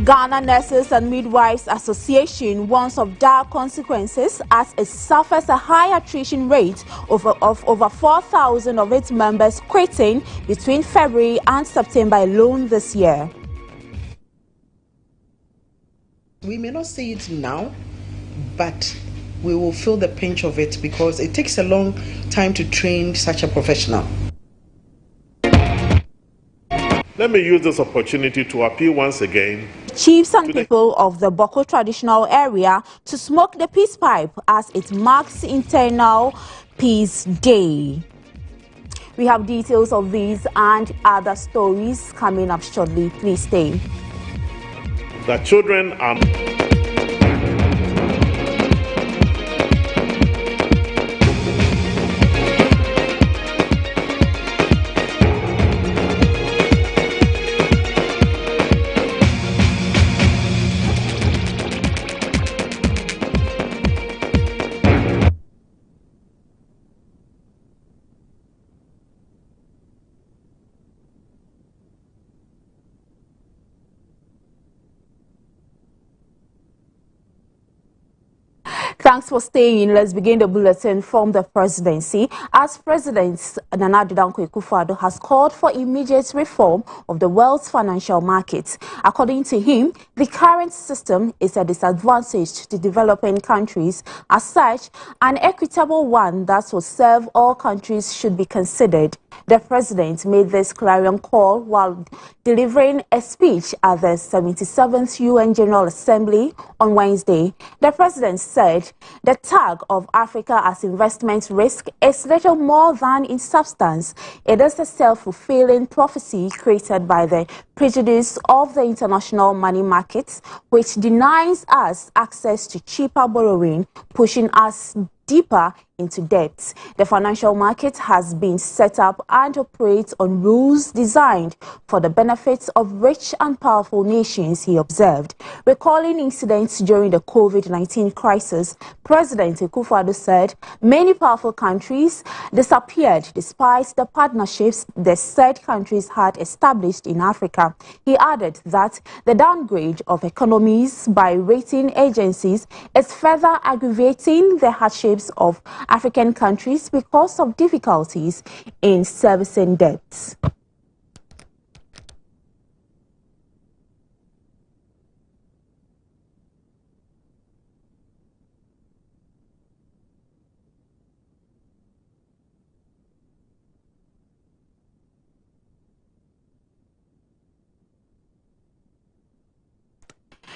Ghana Nurses and Midwives Association warns of dire consequences as it suffers a high attrition rate of over 4,000 of its members quitting between February and September alone this year. We may not see it now, but we will feel the pinch of it because it takes a long time to train such a professional. Let me use this opportunity to appeal once again. Chiefs and people of the Boko traditional area to smoke the peace pipe as it marks Internal Peace Day. We have details of these and other stories coming up shortly. Please stay. The children are... Thanks for staying. Let's begin the bulletin from the presidency. As President Nana Addo Akufo-Addo has called for immediate reform of the world's financial markets. According to him, the current system is a disadvantage to developing countries. As such, an equitable one that will serve all countries should be considered. The president made this clarion call while delivering a speech at the 77th UN General Assembly on Wednesday. The president said the tag of Africa as investment risk is little more than in substance. It is a self-fulfilling prophecy created by the prejudice of the international money markets, which denies us access to cheaper borrowing, pushing us deeper into debt. The financial market has been set up and operates on rules designed for the benefits of rich and powerful nations, he observed. Recalling incidents during the COVID-19 crisis, President Akufo-Addo said many powerful countries disappeared despite the partnerships the said countries had established in Africa. He added that the downgrade of economies by rating agencies is further aggravating the hardships of African countries because of difficulties in servicing debts.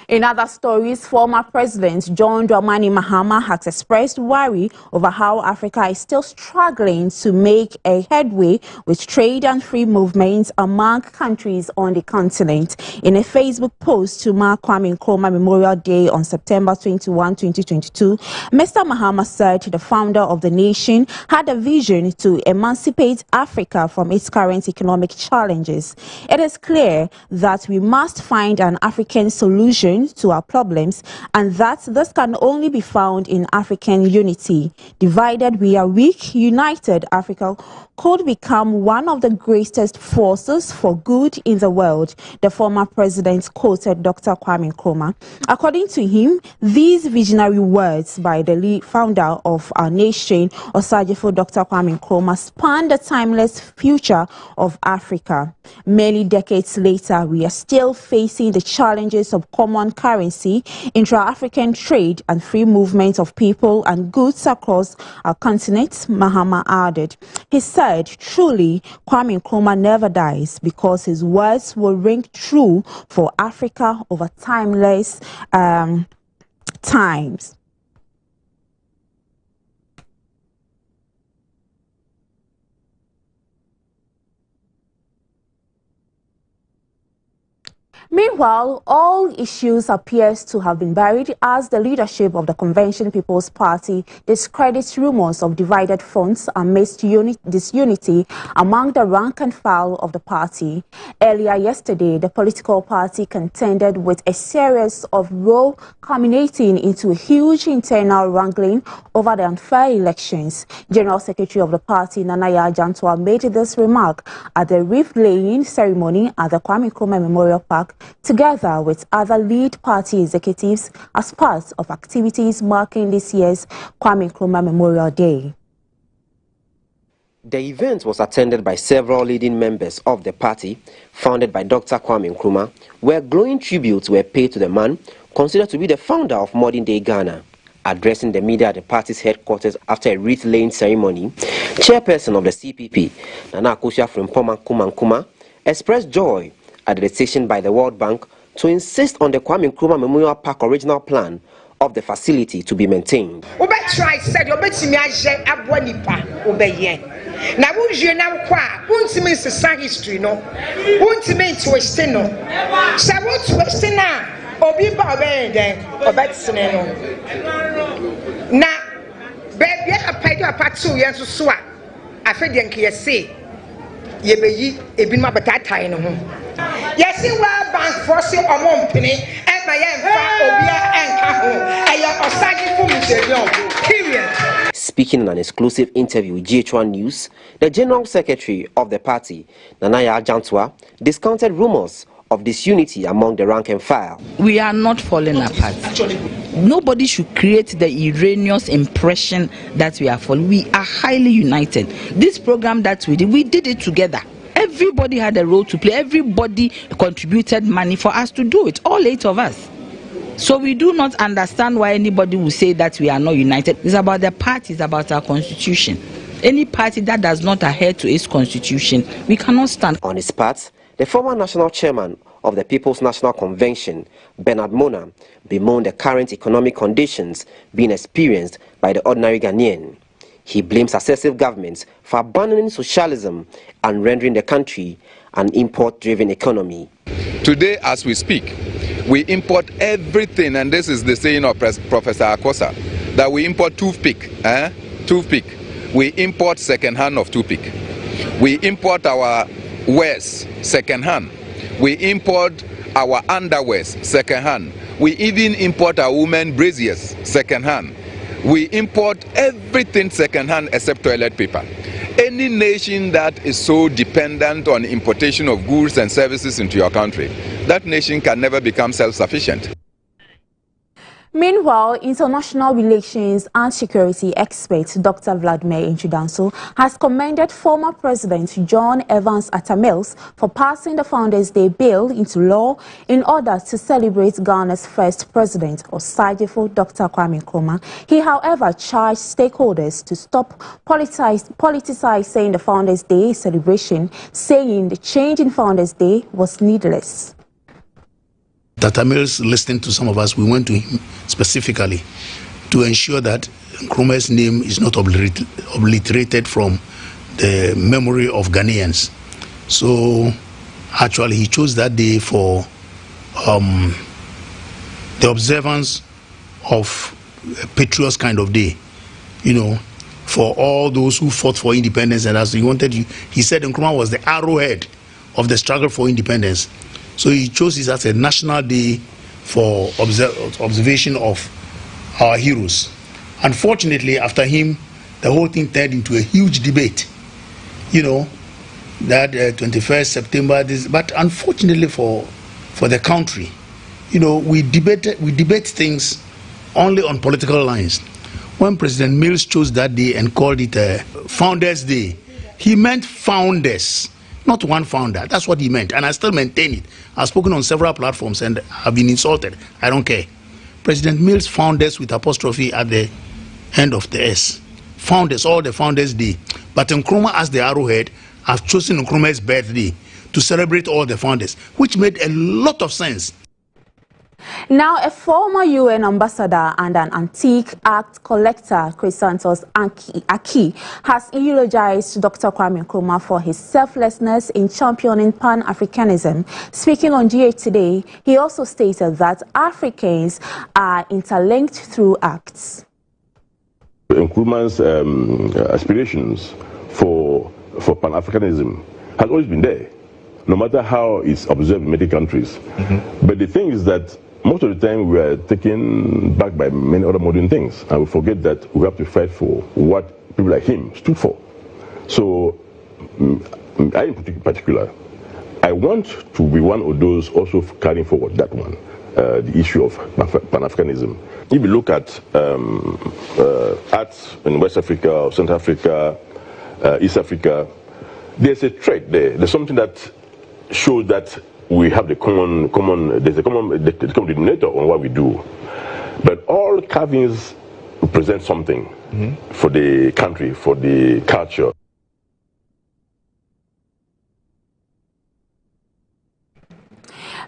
In other stories, former President John Dramani Mahama has expressed worry over how Africa is still struggling to make a headway with trade and free movements among countries on the continent. In a Facebook post to mark Kwame Nkrumah Memorial Day on September 21, 2022, Mr. Mahama said the founder of the nation had a vision to emancipate Africa from its current economic challenges. It is clear that we must find an African solution to our problems, and that this can only be found in African unity. Divided we are weak, united Africa could become one of the greatest forces for good in the world, the former president quoted Dr. Kwame Nkrumah. According to him, these visionary words by the founder of our nation, Osajifo Dr. Kwame Nkrumah, span the timeless future of Africa. Many decades later, we are still facing the challenges of common currency, intra-African trade, and free movement of people and goods across our continent, Mahama added. He said, truly, Kwame Nkrumah never dies because his words will ring true for Africa over timeless times. Meanwhile, all issues appears to have been buried as the leadership of the Convention People's Party discredits rumors of divided fronts amidst disunity among the rank and file of the party. Earlier yesterday, the political party contended with a series of rows culminating into a huge internal wrangling over the unfair elections. General Secretary of the party, Nana Jantua, made this remark at the wreath-laying ceremony at the Kwame Nkrumah Memorial Park together with other lead party executives as part of activities marking this year's Kwame Nkrumah Memorial Day. The event was attended by several leading members of the party, founded by Dr. Kwame Nkrumah, where glowing tributes were paid to the man considered to be the founder of modern-day Ghana. Addressing the media at the party's headquarters after a wreath-laying ceremony, chairperson of the CPP, Nana Akosua-Frimpong Nkrumah, expressed joy at the decision by the World Bank to insist on the Kwame Nkrumah Memorial Park original plan of the facility to be maintained. Now, you now qua, ultimate history, no, ultimate twist, no, so what's Western now, or be barbarian, or Betson. Now, baby, I paid a part 2 years to swap. I feel the say, ye be a been my batata in home. Yes, you were bank for sale or money, and my period. Speaking in an exclusive interview with GHOne News, the General Secretary of the party, Nanaya Ajantwa, discounted rumors of disunity among the rank and file. We are not falling apart. Nobody should create the erroneous impression that we are falling. We are highly united. This program that we did it together. Everybody had a role to play. Everybody contributed money for us to do it, all 8 of us. So we do not understand why anybody will say that we are not united. It's about the party, it's about our constitution. Any party that does not adhere to its constitution, we cannot stand. On his part, the former national chairman of the People's National Convention, Bernard Mona, bemoaned the current economic conditions being experienced by the ordinary Ghanaian. He blames successive governments for abandoning socialism and rendering the country an import-driven economy. Today, as we speak, we import everything, and this is the saying of Professor Akosa, that we import toothpick. We import second-hand of toothpick. We import our wares second-hand. We import our underwears second-hand. We even import our women braziers second-hand. We import everything second-hand except toilet paper. Any nation that is so dependent on importation of goods and services into your country, that nation can never become self-sufficient. Meanwhile, international relations and security expert Dr. Vladimir Nchudanso has commended former President John Evans Atta Mills for passing the Founders' Day bill into law in order to celebrate Ghana's first president, Osagyefo Dr. Kwame Nkrumah. He, however, charged stakeholders to stop politicizing the Founders' Day celebration, saying the change in Founders' Day was needless. Dr. Mills, listening to some of us, we went to him specifically to ensure that Nkrumah's name is not obliterated from the memory of Ghanaians. So actually he chose that day for the observance of a patriots kind of day, you know, for all those who fought for independence. And as he wanted, he said Nkrumah was the arrowhead of the struggle for independence. So he chose this as a national day for observation of our heroes. Unfortunately, after him, the whole thing turned into a huge debate. You know, that 21st September, but unfortunately for the country, you know, we debate things only on political lines. When President Mills chose that day and called it a Founders' Day, he meant founders. Not one founder. That's what he meant. And I still maintain it. I've spoken on several platforms and have been insulted. I don't care. President Mills founders with apostrophe at the end of the S. Founders, all the Founders' Day. But Nkrumah as the arrowhead, I've chosen Nkrumah's birthday to celebrate all the founders, which made a lot of sense. Now, a former UN ambassador and an antique art collector, Chris Santos Aki, has eulogized Dr. Kwame Nkrumah for his selflessness in championing Pan-Africanism. Speaking on GHToday, he also stated that Africans are interlinked through acts. Nkrumah's aspirations for Pan-Africanism has always been there, no matter how it's observed in many countries. But the thing is that most of the time we are taken back by many other modern things, and we forget that we have to fight for what people like him stood for. So I in particular I want to be one of those also carrying forward that one, the issue of Pan-Africanism. If you look at arts in West Africa, or Central Africa, East Africa, there's a trait there. There's something that shows that we have the common denominator on what we do. But all carvings present something for the country, for the culture.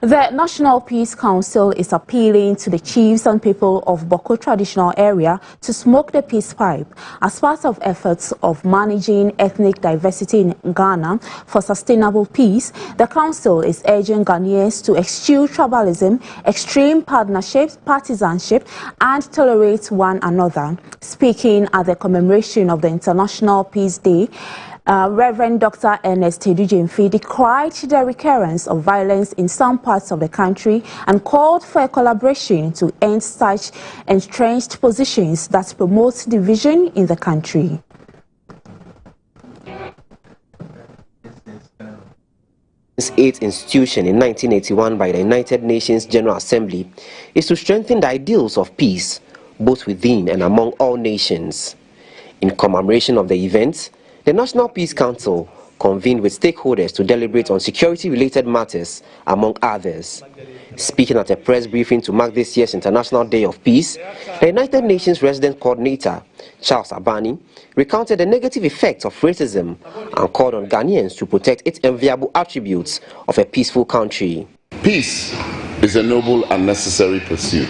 The National Peace Council is appealing to the chiefs and people of Boko traditional area to smoke the peace pipe as part of efforts of managing ethnic diversity in Ghana for sustainable peace. The council is urging Ghanaians to eschew tribalism, extreme partnerships, partisanship, and tolerate one another. Speaking at the commemoration of the International Peace Day, Reverend Dr. Ernest Tedujemfi decried the recurrence of violence in some parts of the country and called for a collaboration to end such entrenched positions that promote division in the country. This eighth institution in 1981 by the United Nations General Assembly is to strengthen the ideals of peace, both within and among all nations. In commemoration of the event, the National Peace Council convened with stakeholders to deliberate on security-related matters, among others. Speaking at a press briefing to mark this year's International Day of Peace, the United Nations Resident Coordinator, Charles Abani, recounted the negative effects of racism and called on Ghanaians to protect its enviable attributes of a peaceful country. Peace is a noble and necessary pursuit,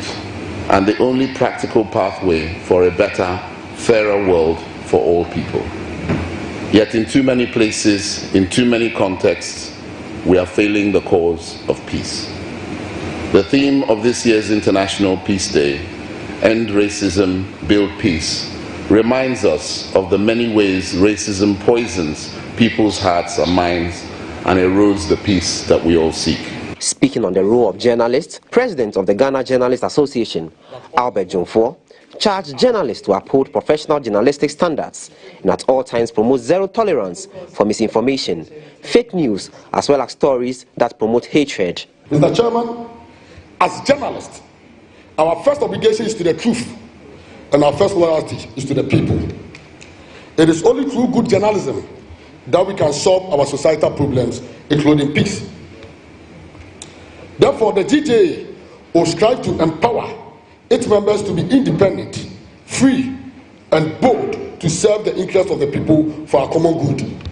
and the only practical pathway for a better, fairer world for all people. Yet in too many places, in too many contexts, we are failing the cause of peace. The theme of this year's International Peace Day, End Racism, Build Peace, reminds us of the many ways racism poisons people's hearts and minds and erodes the peace that we all seek. Speaking on the role of journalists, President of the Ghana Journalists Association, Albert Jomfo, charged journalists to uphold professional journalistic standards and at all times promote zero tolerance for misinformation, fake news, as well as stories that promote hatred. Mr. Chairman, as journalists, our first obligation is to the truth and our first loyalty is to the people. It is only through good journalism that we can solve our societal problems, including peace. Therefore, the GHA will strive to empower its members to be independent, free, and bold to serve the interests of the people for our common good.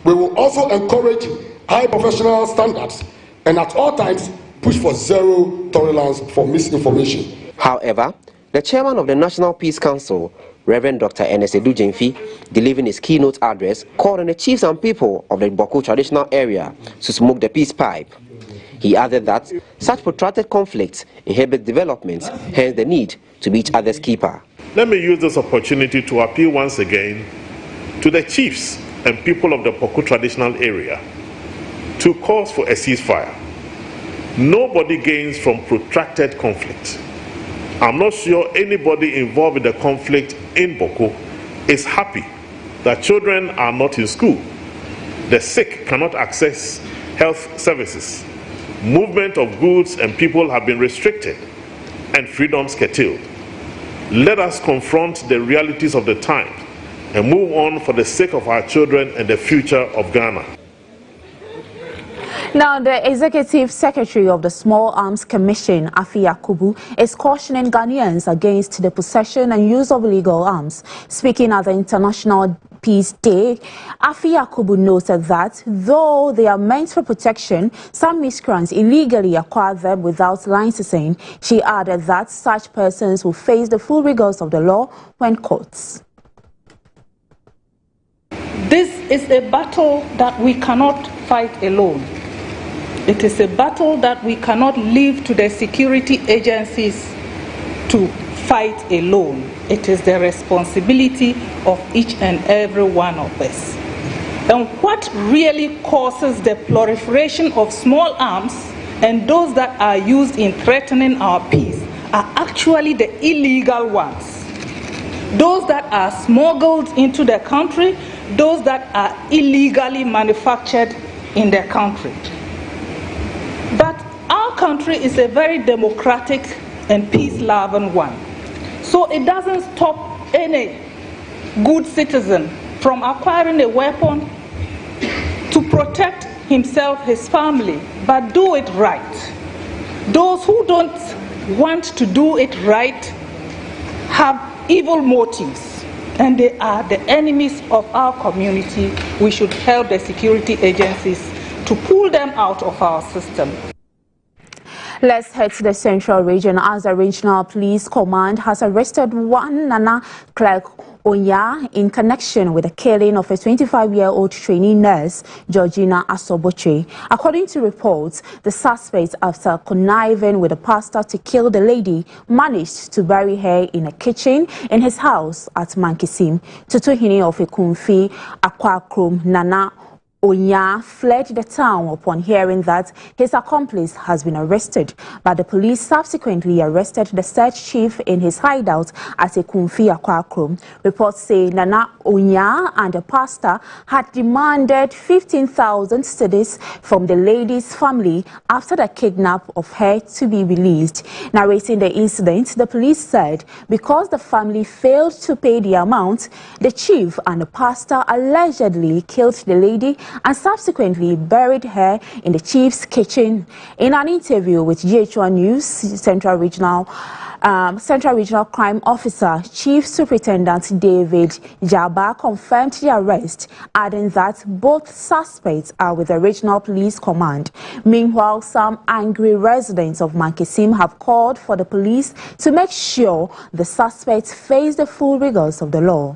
We will also encourage high professional standards and at all times push for zero tolerance for misinformation. However, the chairman of the National Peace Council, Reverend Dr. Ernest Tedujemfi, delivering his keynote address, called on the chiefs and people of the Boko traditional area to smoke the peace pipe. He added that such protracted conflicts inhibit development, hence the need to be each other's keeper. Let me use this opportunity to appeal once again to the chiefs and people of the Boko traditional area to call for a ceasefire. Nobody gains from protracted conflict. I'm not sure anybody involved in the conflict in Boko is happy that children are not in school, the sick cannot access health services, movement of goods and people have been restricted, and freedoms curtailed. Let us confront the realities of the times and move on for the sake of our children and the future of Ghana. Now, the Executive Secretary of the Small Arms Commission, Afi Yakubu, is cautioning Ghanaians against the possession and use of illegal arms. Speaking at the International Peace Day, Afi Yakubu noted that though they are meant for protection, some miscreants illegally acquire them without licensing. She added that such persons will face the full rigors of the law when caught. This is a battle that we cannot fight alone. It is a battle that we cannot leave to the security agencies to fight alone. It is the responsibility of each and every one of us. And what really causes the proliferation of small arms and those that are used in threatening our peace are actually the illegal ones. Those that are smuggled into the country, those that are illegally manufactured in their country. But our country is a very democratic and peace-loving one. So it doesn't stop any good citizen from acquiring a weapon to protect himself, his family, but do it right. Those who don't want to do it right have evil motives, and they are the enemies of our community. We should help the security agencies to pull them out of our system. Let's head to the Central Region as the Regional Police Command has arrested one Nana Clerk Onya in connection with the killing of a 25-year-old trainee nurse, Georgina Asoboche. According to reports, the suspect, after conniving with the pastor to kill the lady, managed to bury her in a kitchen in his house at Mankisim. Tutuhini of Ekumfi Akwakrum Nana Onya fled the town upon hearing that his accomplice has been arrested, but the police subsequently arrested the search chief in his hideout at Ekumfi Akwakrum. Reports say Nana Onya and the pastor had demanded 15,000 cedis from the lady's family after the kidnap of her to be released. Narrating the incident, the police said because the family failed to pay the amount, the chief and the pastor allegedly killed the lady and subsequently buried her in the chief's kitchen. In an interview with GHOne News, Central Regional Crime Officer Chief Superintendent David Jaba confirmed the arrest, adding that both suspects are with the Regional Police Command. Meanwhile, some angry residents of Mankisim have called for the police to make sure the suspects face the full rigors of the law.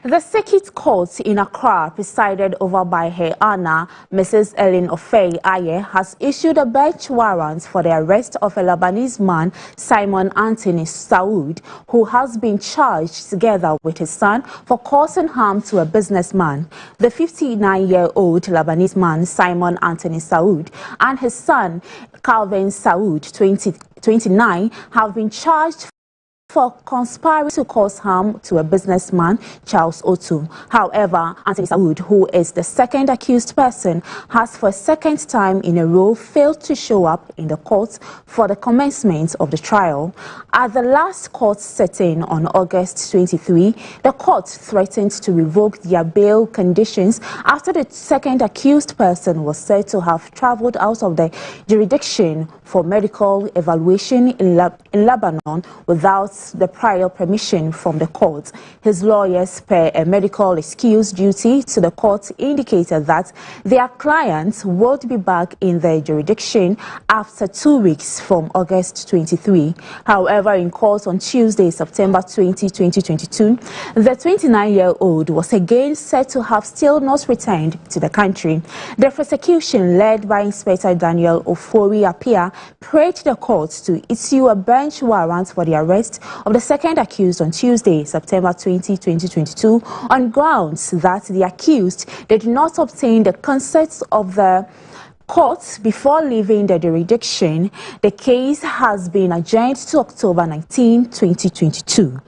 The circuit court in Accra, presided over by Her Honor, Mrs. Ellen Ofei Aye, has issued a bench warrant for the arrest of a Lebanese man, Simon Anthony Saud, who has been charged together with his son for causing harm to a businessman. The 59-year-old Lebanese man, Simon Anthony Saud, and his son, Calvin Saud, 29, have been charged for conspiring to cause harm to a businessman, Charles Otu. However, Anthony Saud, who is the second accused person, has for a second time in a row failed to show up in the court for the commencement of the trial. At the last court sitting on August 23, the court threatened to revoke their bail conditions after the second accused person was said to have traveled out of the jurisdiction for medical evaluation in Lebanon without the prior permission from the court. His lawyers, per a medical excuse duty to the court, indicated that their clients would be back in their jurisdiction after 2 weeks from August 23. However, in court on Tuesday, September 20, 2022, the 29-year-old was again said to have still not returned to the country. The prosecution, led by Inspector Daniel Ofori Apia, prayed the court to issue a bench warrant for the arrest of the second accused on Tuesday, September 20, 2022, on grounds that the accused did not obtain the consent of the court before leaving the jurisdiction. The case has been adjourned to October 19, 2022.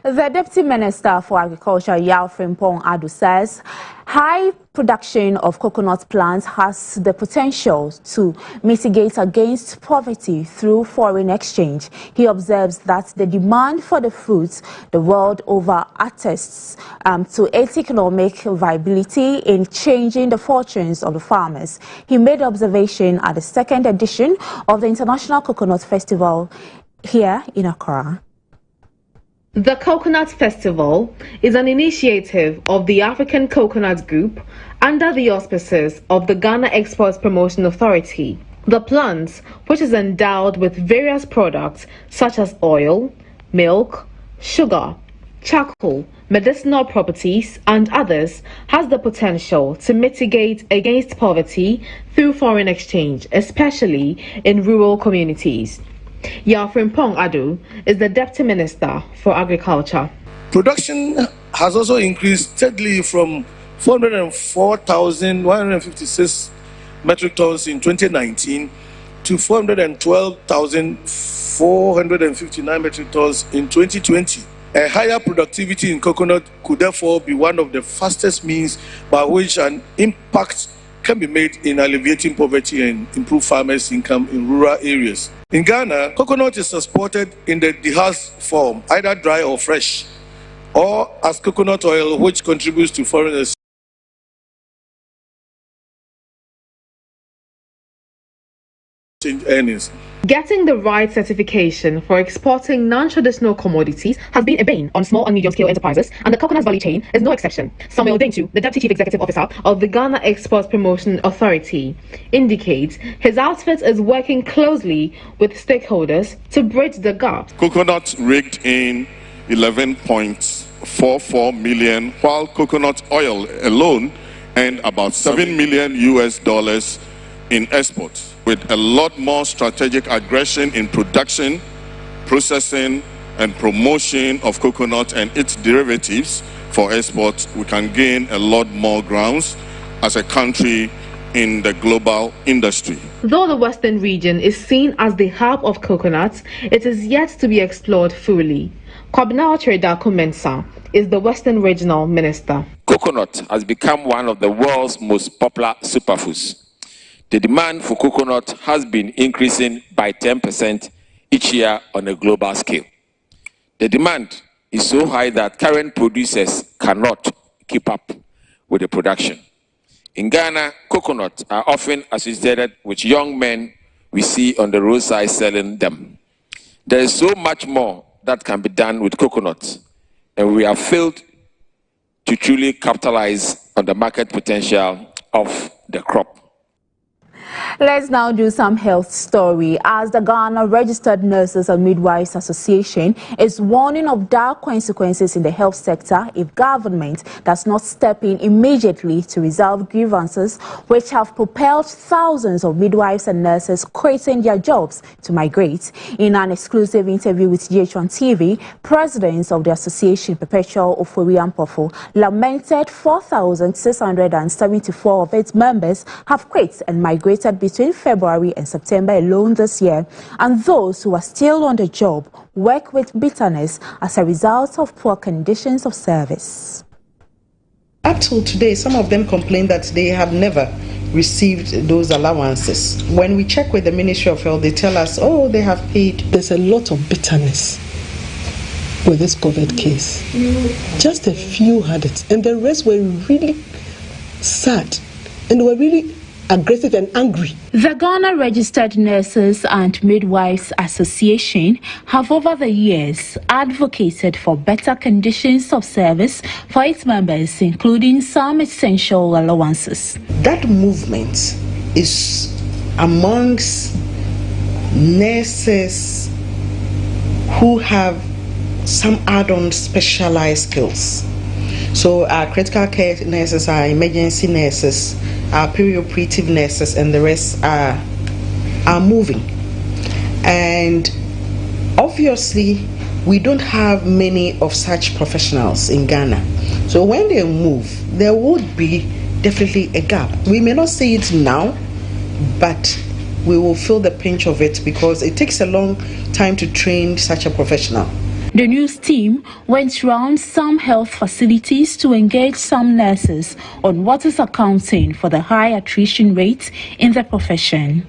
The Deputy Minister for Agriculture, Frimpong Adu, says high production of coconut plants has the potential to mitigate against poverty through foreign exchange. He observes that the demand for the fruits the world over attests to its economic viability in changing the fortunes of the farmers. He made observation at the second edition of the International Coconut Festival here in Accra. The Coconut Festival is an initiative of the African Coconut Group under the auspices of the Ghana Exports Promotion Authority. The plant, which is endowed with various products such as oil, milk, sugar, charcoal, medicinal properties, and others, has the potential to mitigate against poverty through foreign exchange, especially in rural communities. Frimpong Adu is the Deputy Minister for Agriculture. Production has also increased steadily from 404,156 metric tons in 2019 to 412,459 metric tons in 2020. A higher productivity in coconut could therefore be one of the fastest means by which an impact can be made in alleviating poverty and improve farmers' income in rural areas. In Ghana, coconut is exported in the dehusked form, either dry or fresh, or as coconut oil, which contributes to foreign exchange earnings. Getting the right certification for exporting non-traditional commodities has been a bane on small and medium-scale enterprises, and the coconut value chain is no exception. Samuel Dentu, the Deputy Chief Executive Officer of the Ghana Exports Promotion Authority, indicates his outfit is working closely with stakeholders to bridge the gap. Coconut raked in 11.44 million, while coconut oil alone earned about $7 million in exports. With a lot more strategic aggression in production, processing, and promotion of coconut and its derivatives for export, we can gain a lot more grounds as a country in the global industry. Though the Western region is seen as the hub of coconuts, it is yet to be explored fully. Kwabena Ochereda Mensa is the Western Regional Minister. Coconut has become one of the world's most popular superfoods. The demand for coconut has been increasing by 10% each year on a global scale. The demand is so high that current producers cannot keep up with the production. In Ghana, coconuts are often associated with young men we see on the roadside selling them. There is so much more that can be done with coconuts, and we have failed to truly capitalize on the market potential of the crop. Let's now do some health story, as the Ghana Registered Nurses and Midwives Association is warning of dire consequences in the health sector if government does not step in immediately to resolve grievances which have propelled thousands of midwives and nurses quitting their jobs to migrate. In an exclusive interview with GHOne TV, presidents of the association, Perpetual Ofori-Ampofo, lamented 4,674 of its members have quit and migrated between February and September alone this year, and those who are still on the job work with bitterness as a result of poor conditions of service. Up till today, some of them complain that they have never received those allowances. When we check with the Ministry of Health, they tell us, oh, they have paid. There's a lot of bitterness with this COVID case. Just a few had it, and the rest were really sad, and they were really aggressive and angry. The Ghana Registered Nurses and Midwives Association have over the years advocated for better conditions of service for its members, including some essential allowances. That movement is amongst nurses who have some add-on specialized skills. So our critical care nurses, our emergency nurses, our perioperative nurses, and the rest are moving. And obviously, we don't have many of such professionals in Ghana. So when they move, there would be definitely a gap. We may not see it now, but we will feel the pinch of it because it takes a long time to train such a professional. The news team went round some health facilities to engage some nurses on what is accounting for the high attrition rate in the profession.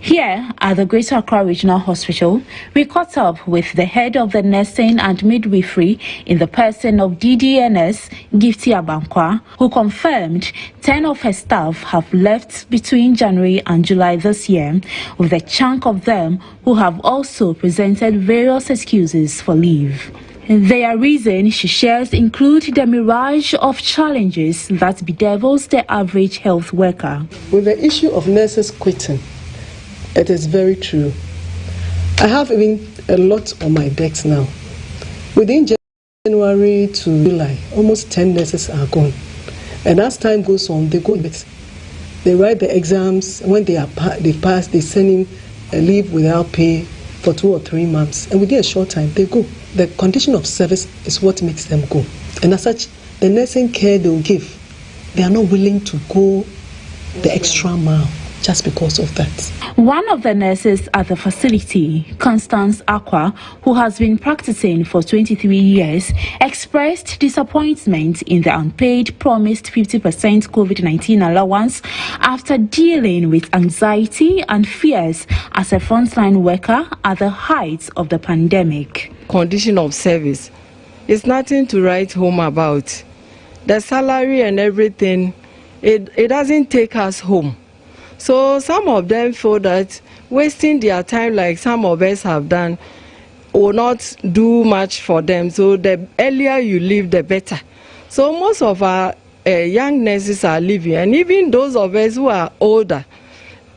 Here at the Greater Accra Regional Hospital, we caught up with the head of the nursing and midwifery in the person of DDNS, Gifty Abankwa, who confirmed 10 of her staff have left between January and July this year, with a chunk of them who have also presented various excuses for leave. Their reason, she shares, include the mirage of challenges that bedevils the average health worker. With the issue of nurses quitting, it is very true. I have even a lot on my decks now. Within January to July, almost 10 nurses are gone. And as time goes on, they go with it. They write the exams. When they pass, they send in a leave without pay for 2 or 3 months. And within a short time, they go. The condition of service is what makes them go. And as such, the nursing care they will give, they are not willing to go the extra mile just because of that. One of the nurses at the facility, Constance Aqua, who has been practicing for 23 years, expressed disappointment in the unpaid promised 50% COVID-19 allowance after dealing with anxiety and fears as a frontline worker at the height of the pandemic. Condition of service is nothing to write home about. The salary and everything, it doesn't take us home. So some of them feel that wasting their time like some of us have done will not do much for them. So the earlier you leave, the better. So most of our young nurses are leaving, and even those of us who are older,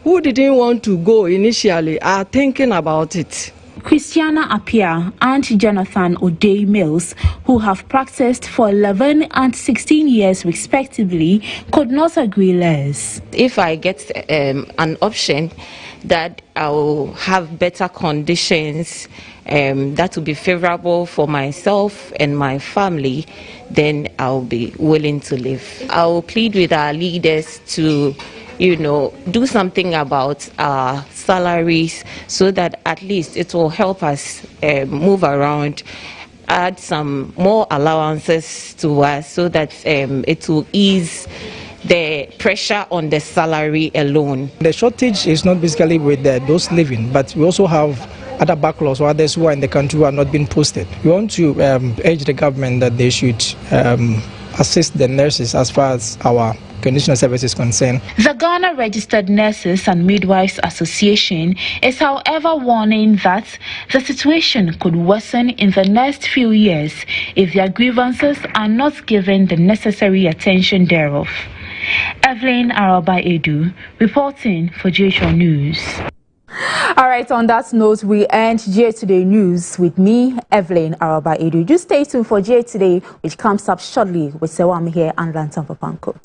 who didn't want to go initially, are thinking about it. Christiana Apia and Jonathan O'Day Mills, who have practiced for 11 and 16 years respectively, could not agree less. If I get an option that I will have better conditions that will be favorable for myself and my family, then I'll be willing to leave. I will plead with our leaders to do something about our salaries so that at least it will help us move around, add some more allowances to us so that it will ease the pressure on the salary alone. The shortage is not basically with those living, but we also have other backlogs or others who are in the country who are not being posted. We want to urge the government that they should assist the nurses as far as our conditional service is concerned. The Ghana Registered Nurses and Midwives Association is, however, warning that the situation could worsen in the next few years if their grievances are not given the necessary attention thereof. Evelyn Araba Edu, reporting for GHOne News. All right, on that note, we end GHToday News with me, Evelyn Araba Edu. Just stay tuned for GHToday, which comes up shortly with Sewam here and Lantan Papanko.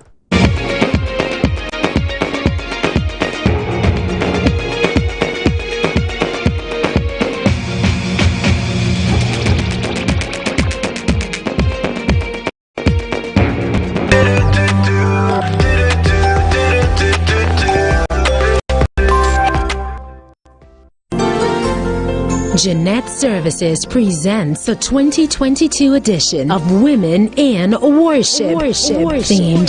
Jeanette Services presents the 2022 edition of Women in Worship. Themed